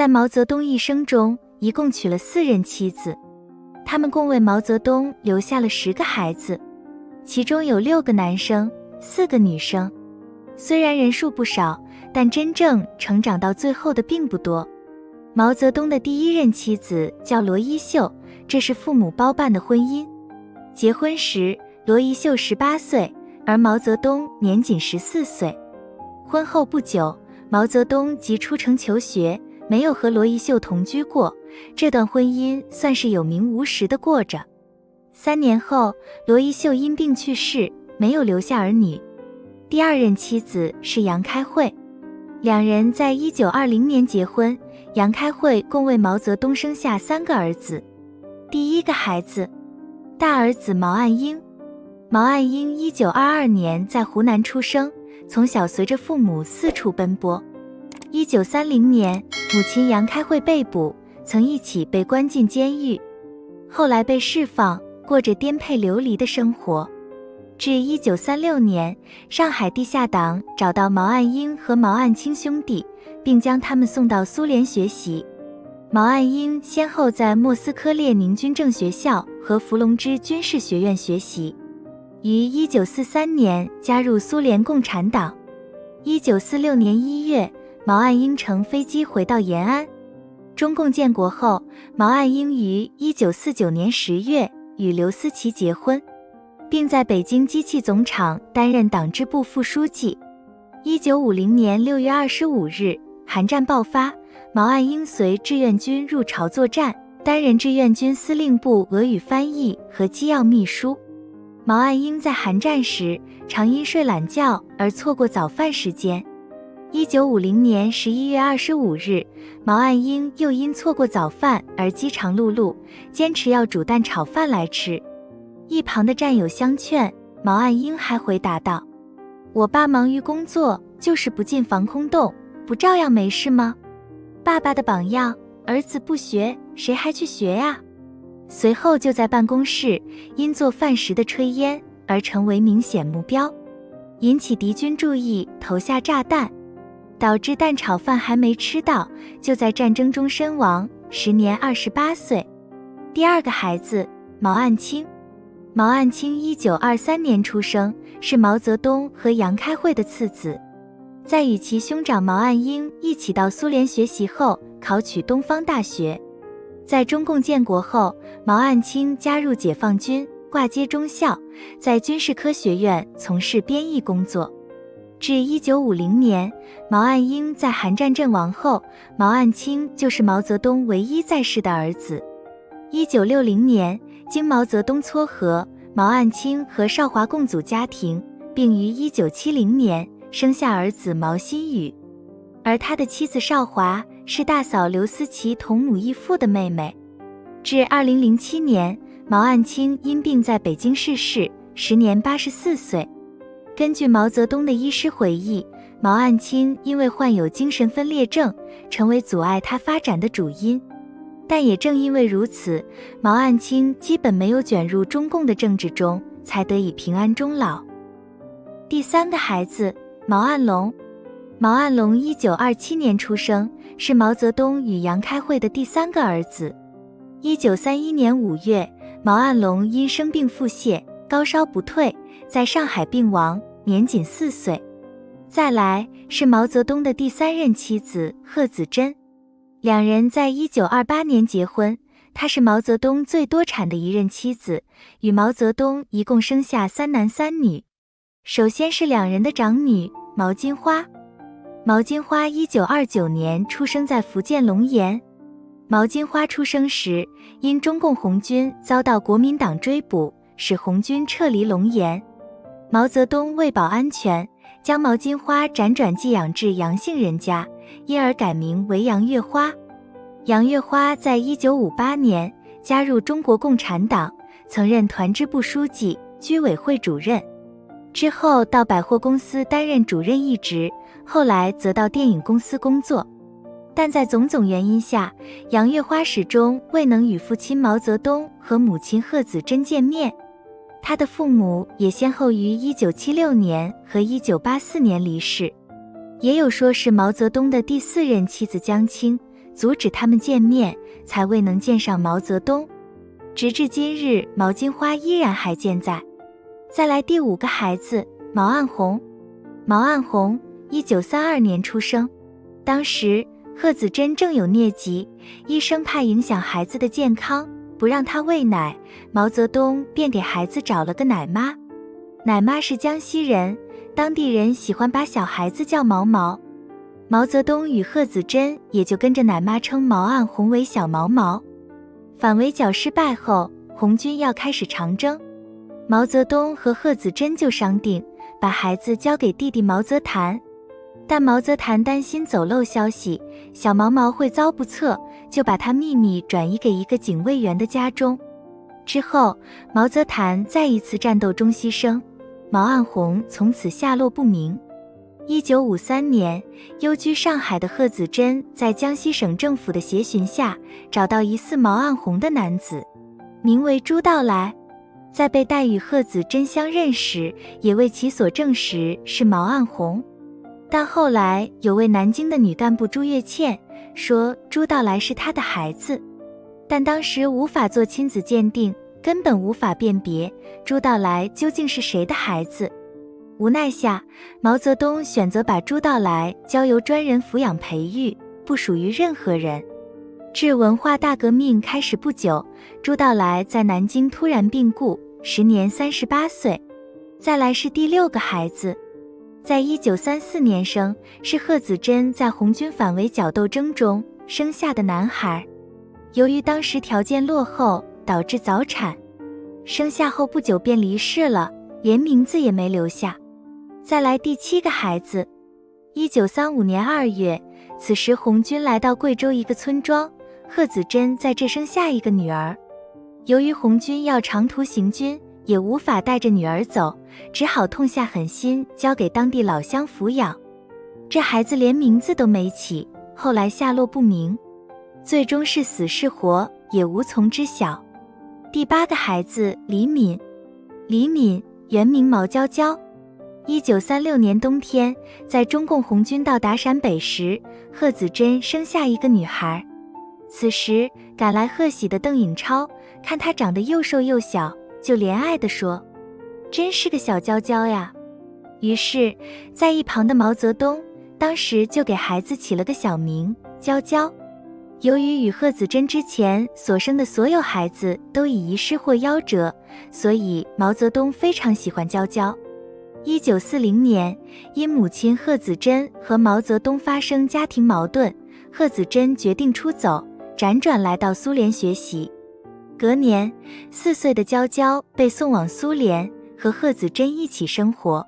在毛泽东一生中，一共娶了4任妻子，他们共为毛泽东留下了10个孩子，其中有6个男生，4个女生。虽然人数不少，但真正成长到最后的并不多。毛泽东的第1任妻子叫罗一秀，这是父母包办的婚姻。结婚时，罗一秀18岁，而毛泽东年仅14岁。婚后不久，毛泽东即出城求学，没有和罗一秀同居过，这段婚姻算是有名无实的过着。3年后，罗一秀因病去世，没有留下儿女。第2任妻子是杨开慧，两人在1920年结婚，杨开慧共为毛泽东生下3个儿子。第1个孩子，大儿子毛岸英。毛岸英1922年在湖南出生，从小随着父母四处奔波。1930年，母亲杨开慧被捕，曾一起被关进监狱，后来被释放，过着颠沛流离的生活。至1936年，上海地下党找到毛岸英和毛岸青兄弟，并将他们送到苏联学习。毛岸英先后在莫斯科列宁军政学校和伏龙芝军事学院学习，于1943年加入苏联共产党。1946年1月，毛岸英乘飞机回到延安。中共建国后，毛岸英于1949年10月与刘思齐结婚，并在北京机器总厂担任党支部副书记。1950年6月25日，韩战爆发，毛岸英随志愿军入朝作战，担任志愿军司令部俄语翻译和机要秘书。毛岸英在韩战时常因睡懒觉而错过早饭时间。1950年11月25日，毛岸英又因错过早饭而饥肠辘辘，坚持要煮蛋炒饭来吃。一旁的战友相劝，毛岸英还回答道：“我爸忙于工作，就是不进防空洞，不照样没事吗？爸爸的榜样，儿子不学，谁还去学呀？”随后就在办公室因做饭时的炊烟而成为明显目标，引起敌军注意，投下炸弹，导致蛋炒饭还没吃到，就在战争中身亡，时年28岁。第2个孩子，毛岸青。毛岸青1923年出生，是毛泽东和杨开慧的次子。在与其兄长毛岸英一起到苏联学习后，考取东方大学。在中共建国后，毛岸青加入解放军，挂接中校，在军事科学院从事编译工作。至1950年，毛岸英在韩战阵亡后，毛岸青就是毛泽东唯一在世的儿子。1960年，经毛泽东撮合，毛岸青和少华共组家庭，并于1970年生下儿子毛新宇。而他的妻子少华是大嫂刘思齐同母异父的妹妹。至2007年，毛岸青因病在北京逝世，时年84岁。根据毛泽东的医师回忆，毛岸青因为患有精神分裂症，成为阻碍他发展的主因。但也正因为如此，毛岸青基本没有卷入中共的政治中，才得以平安终老。第3个孩子，毛岸龙。毛岸龙1927年出生，是毛泽东与杨开慧的第3个儿子。1931年5月，毛岸龙因生病腹泻，高烧不退，在上海病亡，年仅4岁。再来是毛泽东的第3任妻子贺子珍，两人在1928年结婚，她是毛泽东最多产的一任妻子，与毛泽东一共生下3男3女。首先是两人的长女毛金花。毛金花1929年出生在福建龙岩。毛金花出生时，因中共红军遭到国民党追捕，使红军撤离龙岩。毛泽东为保安全，将毛金花辗转寄养至杨姓人家，因而改名为杨月花。杨月花在1958年加入中国共产党，曾任团支部书记、居委会主任，之后到百货公司担任主任一职，后来则到电影公司工作。但在种种原因下，杨月花始终未能与父亲毛泽东和母亲贺子珍见面。他的父母也先后于1976年和1984年离世。也有说是毛泽东的第4任妻子江青，阻止他们见面，才未能见上毛泽东。直至今日，毛金花依然还健在。再来第5个孩子，毛岸红。毛岸红1932年出生，当时贺子珍正有疟疾，医生怕影响孩子的健康，不让他喂奶，毛泽东便给孩子找了个奶妈。奶妈是江西人，当地人喜欢把小孩子叫毛毛。毛泽东与贺子珍也就跟着奶妈称毛岸红为小毛毛。反围剿失败后，红军要开始长征，毛泽东和贺子珍就商定把孩子交给弟弟毛泽谭。但毛泽谭担心走漏消息，小毛毛会遭不测，就把他秘密转移给一个警卫员的家中。之后，毛泽谭再一次战斗中牺牲，毛岸红从此下落不明。1953年，幽居上海的贺子珍在江西省政府的协寻下，找到疑似毛岸红的男子，名为朱道来。在被带与贺子珍相认时，也为其所证实是毛岸红。但后来有位南京的女干部朱月倩说朱道来是她的孩子，但当时无法做亲子鉴定，根本无法辨别朱道来究竟是谁的孩子。无奈下，毛泽东选择把朱道来交由专人抚养培育，不属于任何人。至文化大革命开始不久，朱道来在南京突然病故，时年38岁。再来是第6个孩子，在1934年生，是贺子珍在红军反围剿斗争中生下的男孩。由于当时条件落后，导致早产，生下后不久便离世了，连名字也没留下。再来第7个孩子，1935年2月，此时红军来到贵州一个村庄，贺子珍在这生下一个女儿。由于红军要长途行军，也无法带着女儿走，只好痛下狠心交给当地老乡抚养。这孩子连名字都没起，后来下落不明，最终是死是活也无从知晓。第8个孩子李敏。李敏原名毛娇娇。1936年冬天，在中共红军到达陕北时，贺子珍生下一个女孩。此时赶来贺喜的邓颖超看她长得又瘦又小，就怜爱地说：“真是个小娇娇呀。”于是在一旁的毛泽东当时就给孩子起了个小名娇娇。由于与贺子珍之前所生的所有孩子都已遗失或夭折，所以毛泽东非常喜欢娇娇。1940年，因母亲贺子珍和毛泽东发生家庭矛盾，贺子珍决定出走，辗转来到苏联学习。隔年，4岁的娇娇被送往苏联，和贺子珍一起生活，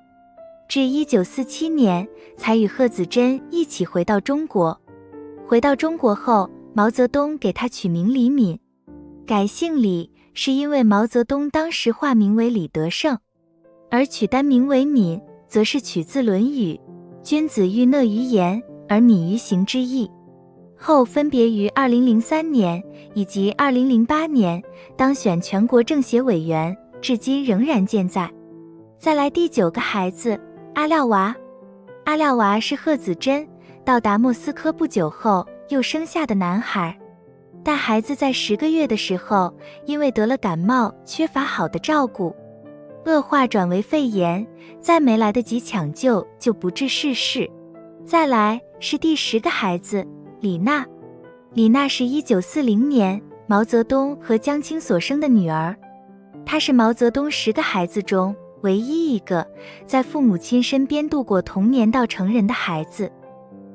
至1947年才与贺子珍一起回到中国。回到中国后，毛泽东给他取名李敏，改姓李是因为毛泽东当时化名为李德胜，而取单名为敏，则是取自《论语》君子欲讷于言而敏于行之意。后分别于2003年以及2008年当选全国政协委员，至今仍然健在。再来第9个孩子阿廖娃。阿廖娃是贺子珍到达莫斯科不久后又生下的男孩，但孩子在10个月的时候，因为得了感冒，缺乏好的照顾，恶化转为肺炎，再没来得及抢救就不治逝世。再来是第10个孩子李娜。李娜是1940年毛泽东和江青所生的女儿，她是毛泽东10个孩子中唯一一个在父母亲身边度过童年到成人的孩子。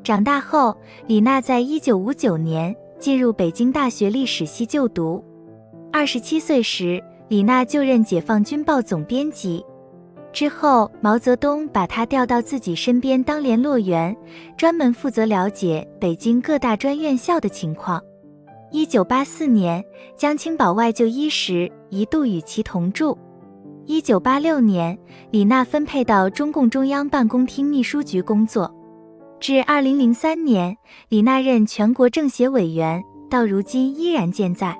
长大后，李娜在1959年进入北京大学历史系就读。27岁时，李娜就任解放军报总编辑。之后，毛泽东把她调到自己身边当联络员，专门负责了解北京各大专院校的情况。1984年，江青保外就医时，一度与其同住。1986年，李娜分配到中共中央办公厅秘书局工作。至2003年，李娜任全国政协委员，到如今依然健在。